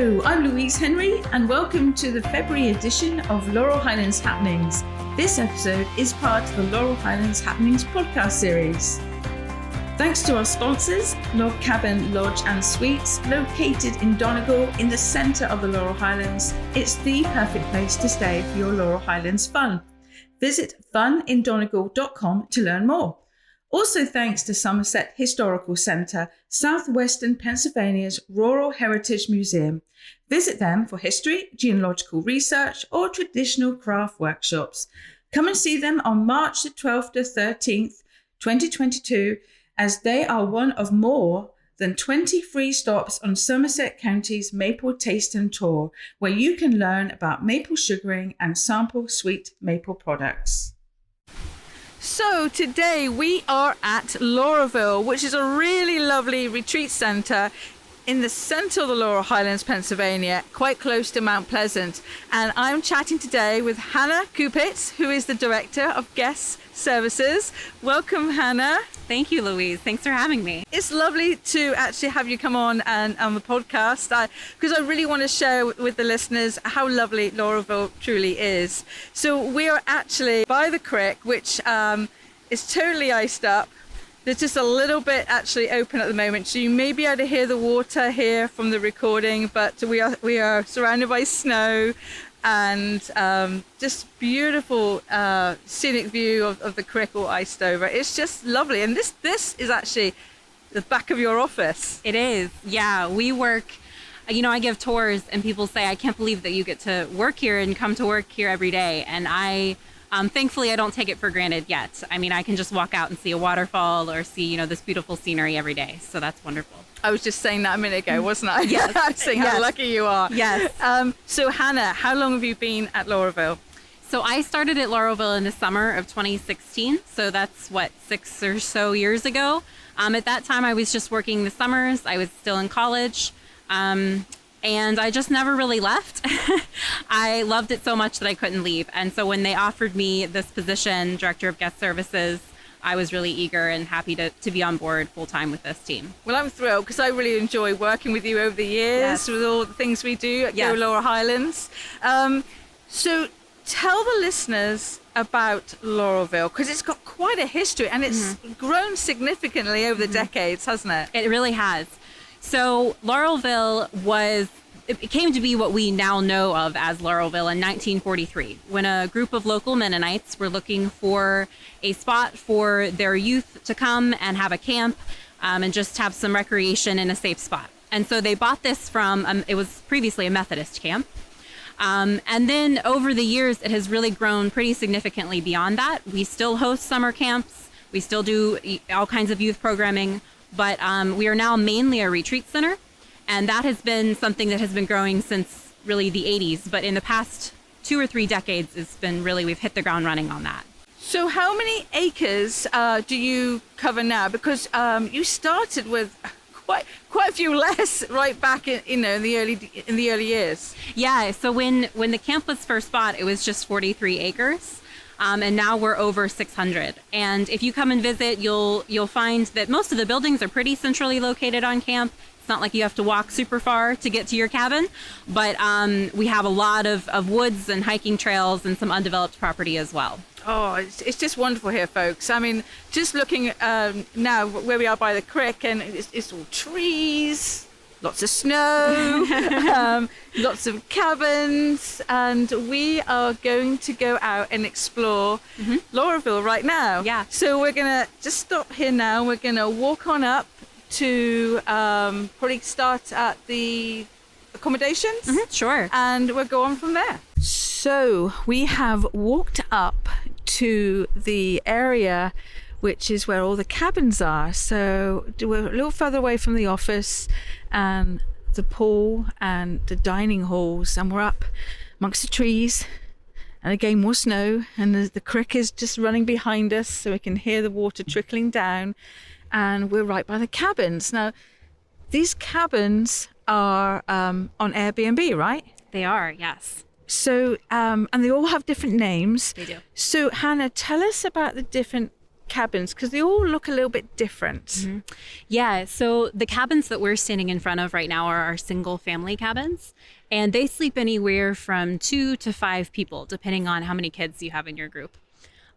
Hello, I'm Louise Henry and welcome to the February edition of Laurel Highlands Happenings. This episode is part of the Laurel Highlands Happenings podcast series. Thanks to our sponsors, Log Cabin Lodge and Suites, located in Donegal in the centre of the Laurel Highlands. It's the perfect place to stay for your Laurel Highlands fun. Visit funindonegal.com to learn more. Also thanks to Somerset Historical Centre, Southwestern Pennsylvania's Rural Heritage Museum. Visit them for history, genealogical research or traditional craft workshops. Come and see them on March the 12th to 13th, 2022, as they are one of more than 20 free stops on Somerset County's Maple Tasting Tour, where you can learn about maple sugaring and sample sweet maple products. So today we are at Laurelville, which is a really lovely retreat centre in the centre of the Laurel Highlands, Pennsylvania, quite close to Mount Pleasant. And I'm chatting today with Hannah Kupitz, who is the Director of Guest Services. Welcome, Hannah. Thank you, Louise. Thanks for having me. It's lovely to actually have you come on and on the podcast because I really want to share with the listeners how lovely Laurelville truly is. So we are actually by the creek, which is totally iced up. There's just a little bit actually open at the moment, so you may be able to hear the water here from the recording, but we are surrounded by snow and just beautiful scenic view of the creek all iced over. It's just lovely. And this is actually the back of your office. It is. Yeah, we work, I give tours and people say, I can't believe that you get to work here and come to work here every day. And thankfully, I don't take it for granted yet. I mean, I can just walk out and see a waterfall or see, this beautiful scenery every day. So that's wonderful. I was just saying that a minute ago, wasn't I? Yes. I was saying how lucky you are. Yes. So Hannah, how long have you been at Laurelville? So I started at Laurelville in the summer of 2016. So that's 6 or so years ago. At that time, I was just working the summers. I was still in college. And I just never really left. I loved it so much that I couldn't leave. And so when they offered me this position, Director of Guest Services, I was really eager and happy to be on board full time with this team. Well, I'm thrilled because I really enjoy working with you over the years with all the things we do at Go Laurel Highlands. So tell the listeners about Laurelville, because it's got quite a history and it's grown significantly over the decades, hasn't it? It really has. So Laurelville it came to be what we now know of as Laurelville in 1943, when a group of local Mennonites were looking for a spot for their youth to come and have a camp and just have some recreation in a safe spot. And so they bought this from, it was previously a Methodist camp. And then over the years, it has really grown pretty significantly beyond that. We still host summer camps. We still do all kinds of youth programming. But we are now mainly a retreat center, and that has been something that has been growing since really the 80s. But in the past 2 or 3 decades, we've hit the ground running on that. So how many acres do you cover now? Because you started with quite a few less right back in the early years. Yeah. So when the camp was first bought, it was just 43 acres. And now we're over 600. And if you come and visit, you'll find that most of the buildings are pretty centrally located on camp. It's not like you have to walk super far to get to your cabin, but we have a lot of woods and hiking trails and some undeveloped property as well. Oh, it's just wonderful here, folks. I mean, just looking now where we are by the creek, and it's all trees, lots of snow, lots of cabins, and we are going to go out and explore Laurelville right now. Yeah. So we're going to just stop here now. We're going to walk on up to probably start at the accommodations. Sure. And we'll go on from there. So we have walked up to the area which is where all the cabins are. So we're a little further away from the office and the pool and the dining halls, and we're up amongst the trees, and again more snow, and the creek is just running behind us, so we can hear the water trickling down, and we're right by the cabins. Now, these cabins are on Airbnb, right? They are, yes. So, and they all have different names. They do. So, Hannah, tell us about the different cabins, because they all look a little bit different. Mm-hmm. Yeah, so the cabins that we're standing in front of right now are our single family cabins, and they sleep anywhere from 2 to 5 people, depending on how many kids you have in your group.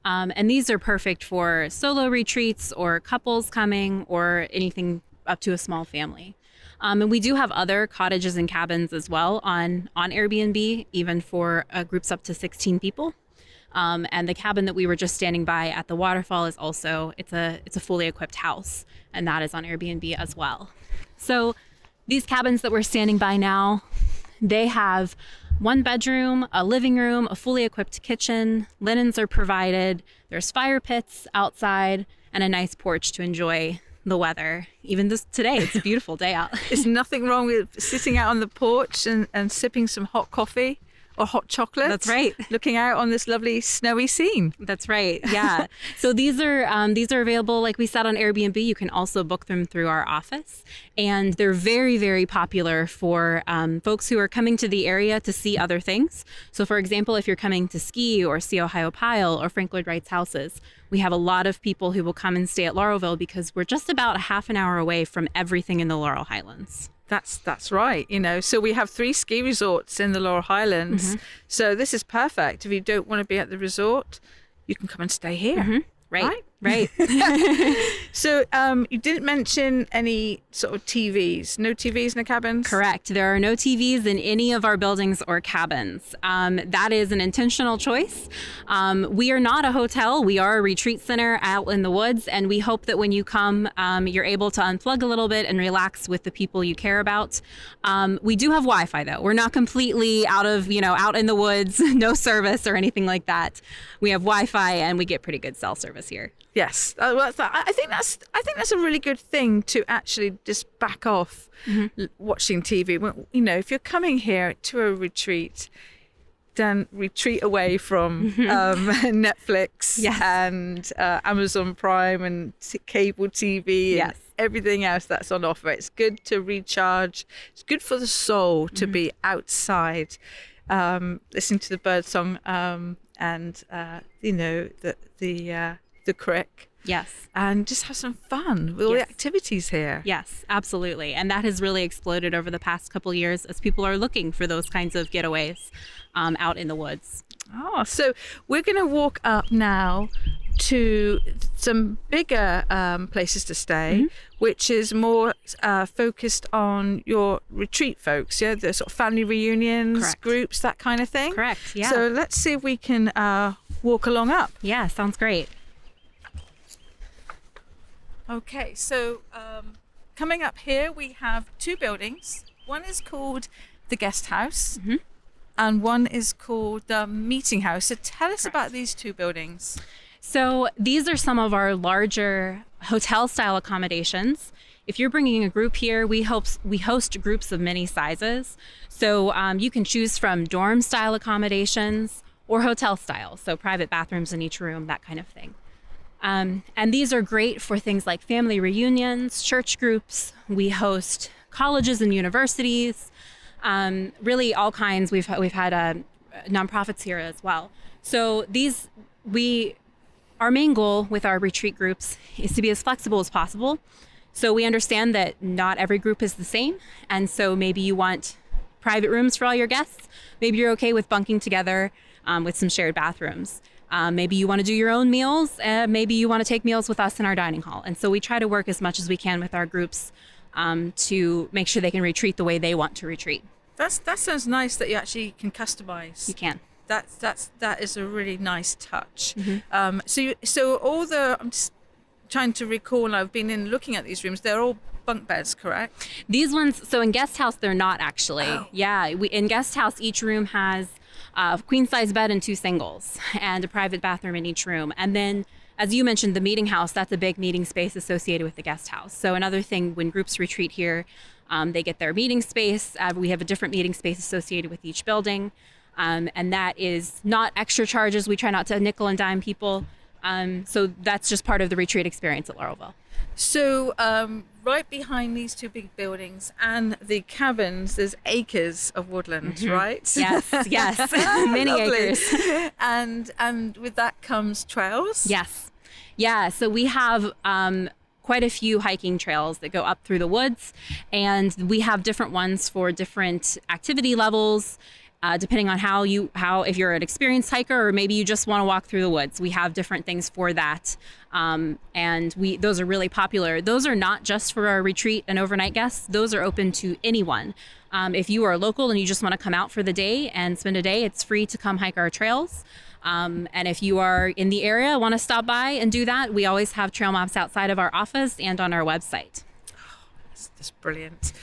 And these are perfect for solo retreats or couples coming or anything up to a small family. And we do have other cottages and cabins as well on Airbnb, even for groups up to 16 people. And the cabin that we were just standing by at the waterfall is also, it's a fully equipped house, and that is on Airbnb as well. So these cabins that we're standing by now, they have 1 bedroom, a living room, a fully equipped kitchen, linens are provided, there's fire pits outside, and a nice porch to enjoy the weather. Even today, it's a beautiful day out. There's nothing wrong with sitting out on the porch and sipping some hot coffee or hot chocolate. That's right. Looking out on this lovely snowy scene. That's right. Yeah. So these are available, like we said, on Airbnb. You can also book them through our office, and they're very, very popular for folks who are coming to the area to see other things. So, for example, if you're coming to ski or see Ohio Pile or Frank Lloyd Wright's houses, we have a lot of people who will come and stay at Laurelville because we're just about a half an hour away from everything in the Laurel Highlands. That's right. So we have 3 ski resorts in the Laurel Highlands. Mm-hmm. So this is perfect. If you don't want to be at the resort, you can come and stay here. Mm-hmm. Right. So you didn't mention any sort of TVs. No TVs in the cabins? Correct. There are no TVs in any of our buildings or cabins. That is an intentional choice. We are not a hotel. We are a retreat center out in the woods, and we hope that when you come, you're able to unplug a little bit and relax with the people you care about. We do have Wi-Fi, though. We're not completely out in the woods, no service or anything like that. We have Wi-Fi, and we get pretty good cell service here. Yes, I think that's a really good thing, to actually just back off watching TV. If you're coming here to a retreat, then retreat away from Netflix and Amazon Prime and cable TV and everything else that's on offer. It's good to recharge. It's good for the soul to be outside, listening to the bird song and the crick. Yes. And just have some fun with all the activities here. Yes, absolutely. And that has really exploded over the past couple of years as people are looking for those kinds of getaways out in the woods. Oh, so we're going to walk up now to some bigger places to stay, which is more focused on your retreat folks, the sort of family reunions, groups, that kind of thing. Correct, yeah. So let's see if we can walk along up. Yeah, sounds great. Okay, so coming up here, we have 2 buildings. One is called the Guest House, and one is called the Meeting House. So tell us about these 2 buildings. So these are some of our larger hotel-style accommodations. If you're bringing a group here, we host groups of many sizes. So you can choose from dorm-style accommodations or hotel-style, so private bathrooms in each room, that kind of thing. And these are great for things like family reunions, church groups. We host colleges and universities, really all kinds. We've had nonprofits here as well. So our main goal with our retreat groups is to be as flexible as possible. So we understand that not every group is the same. And so maybe you want private rooms for all your guests. Maybe you're okay with bunking together with some shared bathrooms. Maybe you want to do your own meals. Maybe you want to take meals with us in our dining hall. And so we try to work as much as we can with our groups to make sure they can retreat the way they want to retreat. That sounds nice that you actually can customize. You can. That is a really nice touch. Mm-hmm. I'm just trying to recall, and I've been in looking at these rooms, they're all bunk beds, correct? These ones, so in guest house, they're not actually. Oh. Yeah, in guest house, each room has a queen size bed and 2 singles and a private bathroom in each room. And then, as you mentioned, the meeting house, that's a big meeting space associated with the guest house. So another thing, when groups retreat here, they get their meeting space. We have a different meeting space associated with each building. And that is not extra charges. We try not to nickel and dime people. So that's just part of the retreat experience at Laurelville. So right behind these 2 big buildings and the cabins, there's acres of woodland, right? Yes, many acres. And with that comes trails? Yes. Yeah, so we have quite a few hiking trails that go up through the woods, and we have different ones for different activity levels. Depending on how if you're an experienced hiker or maybe you just want to walk through the woods, we have different things for that. And those are really popular. Those are not just for our retreat and overnight guests. Those are open to anyone. If you are local and you just want to come out for the day and spend a day, it's free to come hike our trails. And if you are in the area, want to stop by and do that, we always have trail maps outside of our office and on our website. That's brilliant.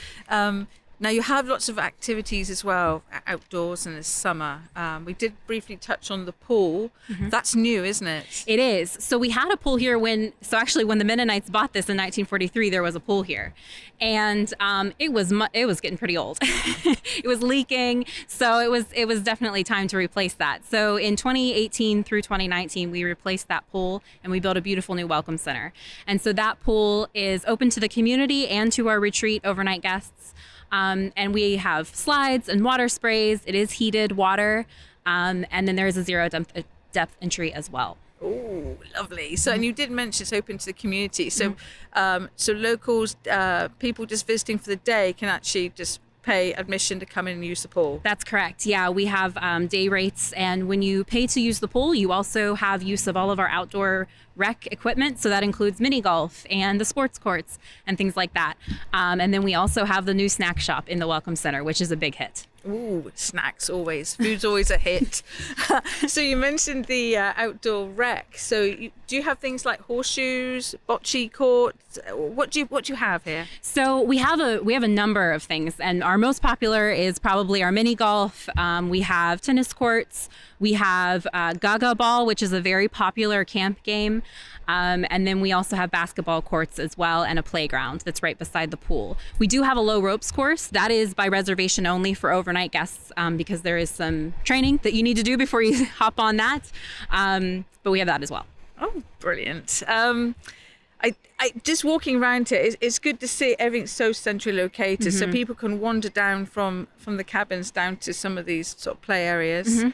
Now you have lots of activities as well outdoors in the summer. We did briefly touch on the pool. That's new, isn't it? It is. So we had a pool here when the Mennonites bought this in 1943, there was a pool here, and it was getting pretty old. It was leaking, so it was definitely time to replace that. So in 2018 through 2019, we replaced that pool and we built a beautiful new welcome center. And so that pool is open to the community and to our retreat overnight guests. And we have slides and water sprays. It is heated water. And then there is a zero depth entry as well. Oh, lovely. So, and you did mention it's open to the community. So, so locals, people just visiting for the day can actually just pay admission to come in and use the pool. That's correct. Yeah, we have day rates. And when you pay to use the pool, you also have use of all of our outdoor rec equipment. So that includes mini golf and the sports courts and things like that. And then we also have the new snack shop in the Welcome Center, which is a big hit. Ooh, snacks always. Food's always a hit. So you mentioned the outdoor rec. So do you have things like horseshoes, bocce courts? What do you have here? So we have a number of things, and our most popular is probably our mini golf. We have tennis courts. We have Gaga ball, which is a very popular camp game. And then we also have basketball courts as well, and a playground that's right beside the pool. We do have a low ropes course. That is by reservation only for overnight guests, because there is some training that you need to do before you hop on that. But we have that as well. Oh, brilliant. I just walking around here, it's good to see everything's so centrally located, so people can wander down from the cabins down to some of these sort of play areas.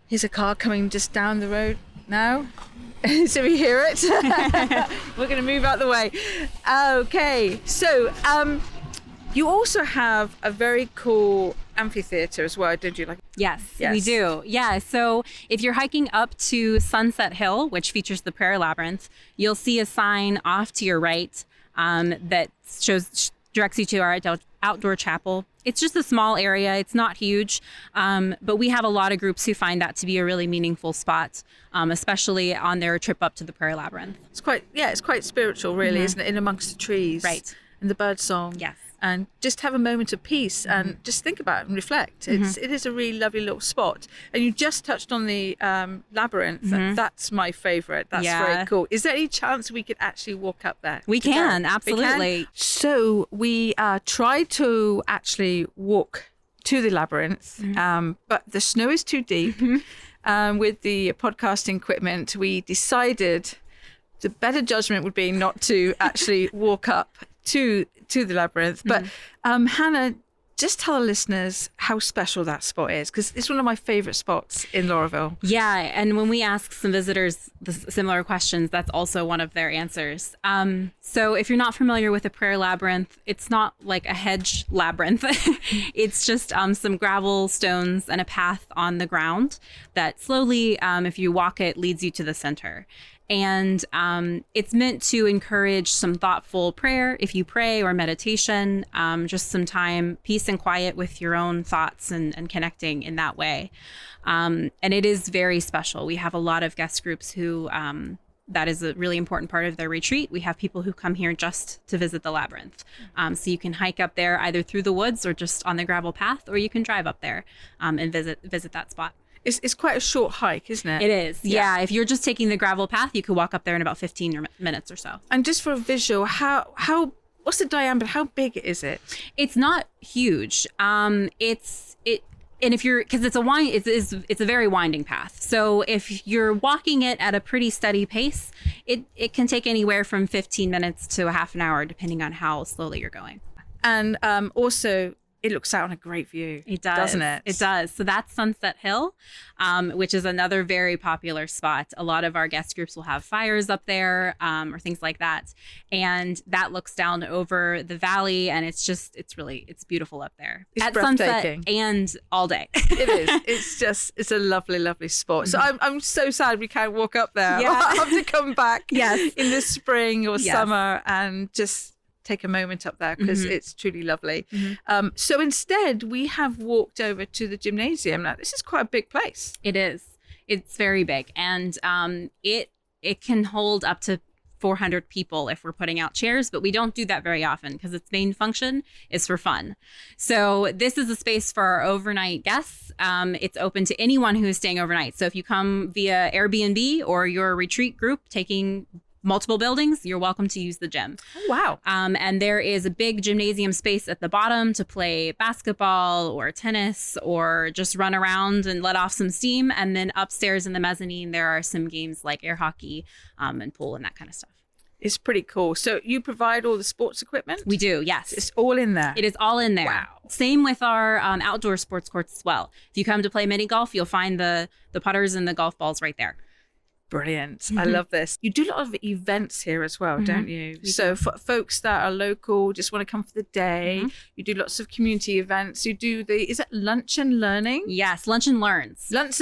Here's a car coming just down the road now. So we hear it. We're going to move out the way. Okay, so you also have a very cool amphitheater as well, don't you? Yes, we do. Yeah, so if you're hiking up to Sunset Hill, which features the Prayer Labyrinth, you'll see a sign off to your right that directs you to our outdoor chapel. It's just a small area. It's not huge, but we have a lot of groups who find that to be a really meaningful spot, especially on their trip up to the Prayer Labyrinth. It's quite spiritual, really, isn't it? In amongst the trees, right, and the bird song. Yes. And just have a moment of peace and just think about it and reflect. It is a really lovely little spot. And you just touched on the labyrinth. That's my favourite. That's very cool. Is there any chance we could actually walk up there? We can, absolutely. We can? So we tried to actually walk to the labyrinth, but the snow is too deep. With the podcasting equipment, we decided the better judgment would be not to actually walk up to the labyrinth. But Hannah, just tell the listeners how special that spot is, because it's one of my favorite spots in Laurelville. Yeah, and when we ask some visitors similar questions, that's also one of their answers. So if you're not familiar with the Prayer Labyrinth, it's not like a hedge labyrinth. It's just some gravel, stones, and a path on the ground that slowly, if you walk it, leads you to the center. And it's meant to encourage some thoughtful prayer if you pray, or meditation, just some time, peace and quiet with your own thoughts and connecting in that way. And it is very special. We have a lot of guest groups who that is a really important part of their retreat. We have people who come here just to visit the labyrinth. So you can hike up there either through the woods or just on the gravel path, or you can drive up there and visit that spot. It's quite a short hike, isn't it? It is. Yeah. If you're just taking the gravel path, you could walk up there in about 15 minutes or so. And just for a visual, what's the diameter? How big is it? It's not huge. And if you're, because it's a very winding path. So if you're walking it at a pretty steady pace, it can take anywhere from 15 minutes to a half an hour, depending on how slowly you're going. And also, it looks out on a great view. It does. Doesn't it? It does. So that's Sunset Hill, which is another very popular spot. A lot of our guest groups will have fires up there or things like that. And that looks down over the valley. And it's beautiful up there. It's at breathtaking. sunset and all day. It is. It's a lovely, lovely spot. So I'm so sad we can't walk up there. Yeah. I'll have to come back Yes. in the spring or Yes. summer and just take a moment up there because it's truly lovely. So instead, we have walked over to the gymnasium. Now, this is quite a big place. It is. It's very big. And it can hold up to 400 people if we're putting out chairs, but we don't do that very often because its main function is for fun. So this is a space for our overnight guests. It's open to anyone who is staying overnight. So if you come via Airbnb or your retreat group taking multiple buildings, you're welcome to use the gym. Oh, wow. And there is a big gymnasium space at the bottom to play basketball or tennis or just run around and let off some steam. And then upstairs in the mezzanine, there are some games like air hockey and pool and that kind of stuff. It's pretty cool. So you provide all the sports equipment? We do, yes. It's all in there. It is all in there. Wow. Same with our outdoor sports courts as well. If you come to play mini golf, you'll find the putters and the golf balls right there. Brilliant. I love this. You do a lot of events here as well, don't you? We So for folks that are local, just want to come for the day, you do lots of community events. You do is it Lunch and Learning? Yes, Lunch and Learns. Lunch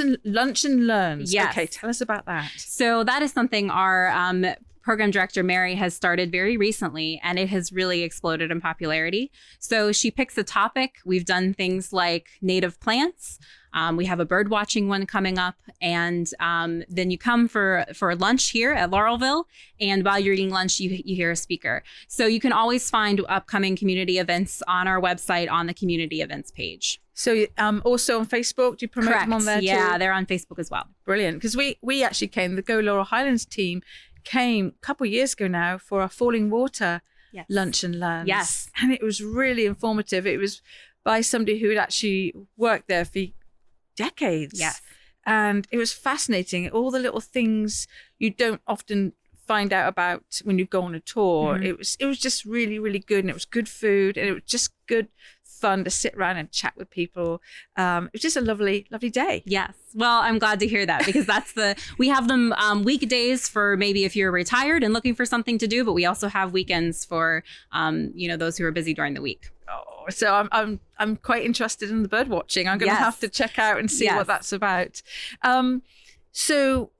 and Learns. Yes. Okay, tell us about that. So that is something our program director, Mary, has started very recently, and it has really exploded in popularity. So she picks a topic. We've done things like native plants. We have a bird watching one coming up, and then you come for lunch here at Laurelville, and while you're eating lunch, you hear a speaker. So you can always find upcoming community events on our website on the community events page. So also on Facebook, do you promote them on there too? Yeah, they're on Facebook as well. Brilliant. Because we actually came, the Go Laurel Highlands team came a couple of years ago now for our Falling Water Yes. Lunch and Learns. Yes. And it was really informative. It was by somebody who had actually worked there for decades. Yes. And it was fascinating. All the little things you don't often find out about when you go on a tour. It was just really, really good. And it was good food. And it was just good fun to sit around and chat with people. It was just a lovely, lovely day. Yes. Well, I'm glad to hear that because we have them weekdays for maybe if you're retired and looking for something to do, but we also have weekends for, those who are busy during the week. Oh, so I'm quite interested in the bird watching. I'm going to Yes. have to check out and see Yes. what that's about. So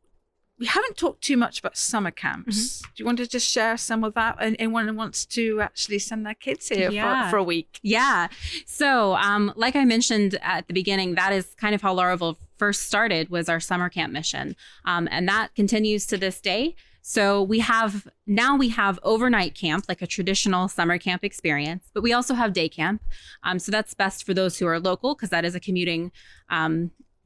we haven't talked too much about summer camps. Do you want to just share some of that? And anyone who wants to actually send their kids here for a week? Yeah. So like I mentioned at the beginning, that is kind of how Laurelville first started, was our summer camp mission. And that continues to this day. So we have overnight camp, like a traditional summer camp experience, but we also have day camp. So that's best for those who are local because that is a commuting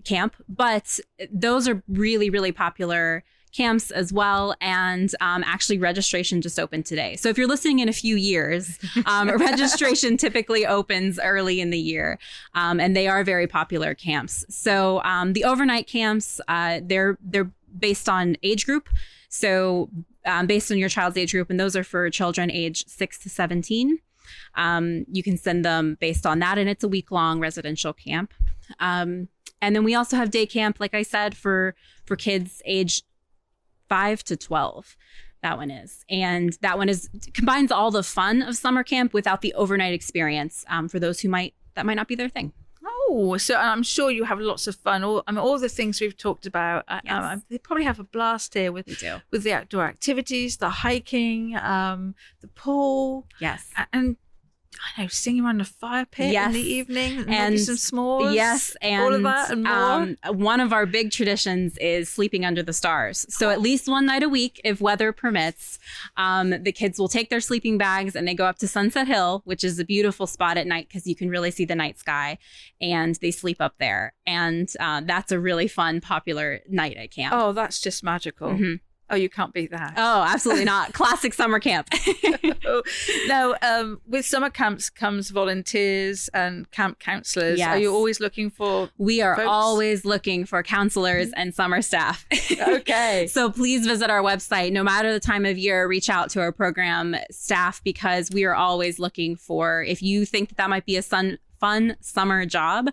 camp. But those are really, really popular camps as well. And actually registration just opened today. So if you're listening in a few years, registration typically opens early in the year. And they are very popular camps. So the overnight camps, they're based on age group. So based on your child's age group, and those are for children age 6 to 17. You can send them based on that. And it's a week-long residential camp. And then we also have day camp, like I said, for kids age 5 to 12. That one is. And that one combines all the fun of summer camp without the overnight experience for those that might not be their thing. Oh, so I'm sure you have lots of fun. All the things we've talked about. Yes. They probably have a blast here with the outdoor activities, the hiking, the pool. Yes. And I know, singing around the fire pit in the evening and maybe some s'mores. Yes, and all of that and more. One of our big traditions is sleeping under the stars. So at least one night a week, if weather permits, the kids will take their sleeping bags and they go up to Sunset Hill, which is a beautiful spot at night because you can really see the night sky, and they sleep up there. And that's a really fun, popular night at camp. Oh, that's just magical. Mm-hmm. Oh, you can't beat that. Oh, absolutely not. Classic summer camp. Now, with summer camps comes volunteers and camp counselors. Yes. Are you always looking for We are folks? always looking for counselors and summer staff. Okay. So please visit our website. No matter the time of year, reach out to our program staff because we are always looking for, if you think that might be a fun summer job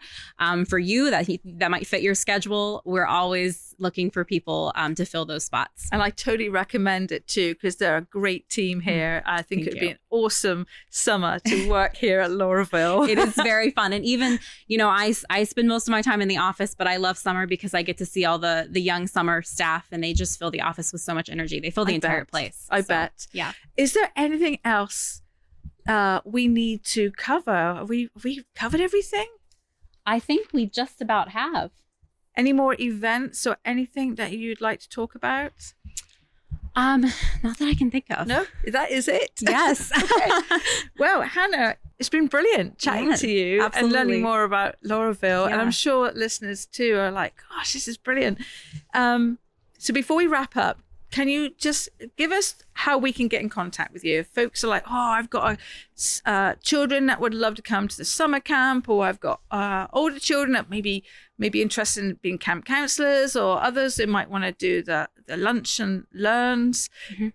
for you that might fit your schedule, we're always looking for people to fill those spots. And I totally recommend it too, because they're a great team here. I think it'd be an awesome summer to work here at Laurelville. It is very fun. And even, I spend most of my time in the office, but I love summer because I get to see all the young summer staff, and they just fill the office with so much energy. They fill the entire place. I bet. Yeah. Is there anything else we need to cover? Have we covered everything? I think we just about have. Any more events or anything that you'd like to talk about? Not that I can think of. No, that is it. Yes. Okay. Well, Hannah, it's been brilliant chatting to you absolutely. and learning more about Laurelville. Yeah. And I'm sure listeners too are like, gosh, this is brilliant. So before we wrap up, can you just give us how we can get in contact with you? If folks are like, oh, I've got children that would love to come to the summer camp, or I've got older children that maybe interested in being camp counselors, or others that might want to do the lunch and learns. Mm-hmm.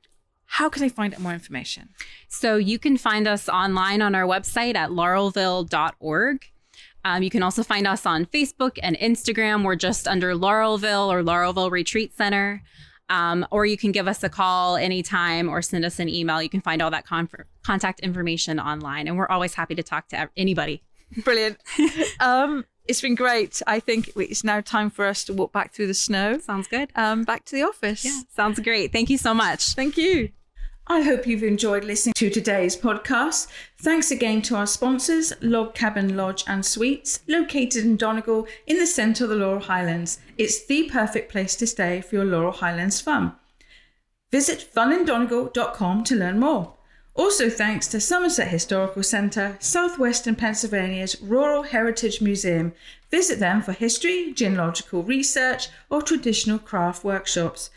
How can they find out more information? So you can find us online on our website at laurelville.org. You can also find us on Facebook and Instagram. We're just under Laurelville or Laurelville Retreat Center. Or you can give us a call anytime or send us an email. You can find all that contact information online. And we're always happy to talk to anybody. Brilliant. It's been great. I think it's now time for us to walk back through the snow. Sounds good. Back to the office. Yeah, sounds great. Thank you so much. Thank you. I hope you've enjoyed listening to today's podcast. Thanks again to our sponsors, Log Cabin Lodge and Suites, located in Donegal in the centre of the Laurel Highlands. It's the perfect place to stay for your Laurel Highlands fun. Visit funindonegal.com to learn more. Also thanks to Somerset Historical Centre, Southwestern Pennsylvania's Rural Heritage Museum. Visit them for history, genealogical research, or traditional craft workshops.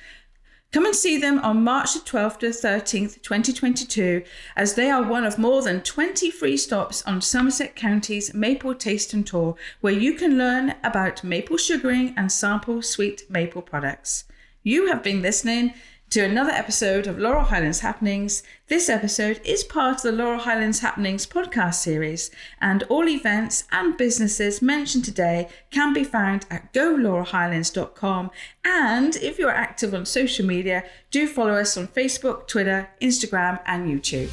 Come and see them on March the 12th to 13th, 2022, as they are one of more than 20 free stops on Somerset County's Maple Taste and Tour, where you can learn about maple sugaring and sample sweet maple products. You have been listening to another episode of Laurel Highlands Happenings. This episode is part of the Laurel Highlands Happenings podcast series, and all events and businesses mentioned today can be found at golaurelhighlands.com. And if you're active on social media, do follow us on Facebook, Twitter, Instagram, and YouTube.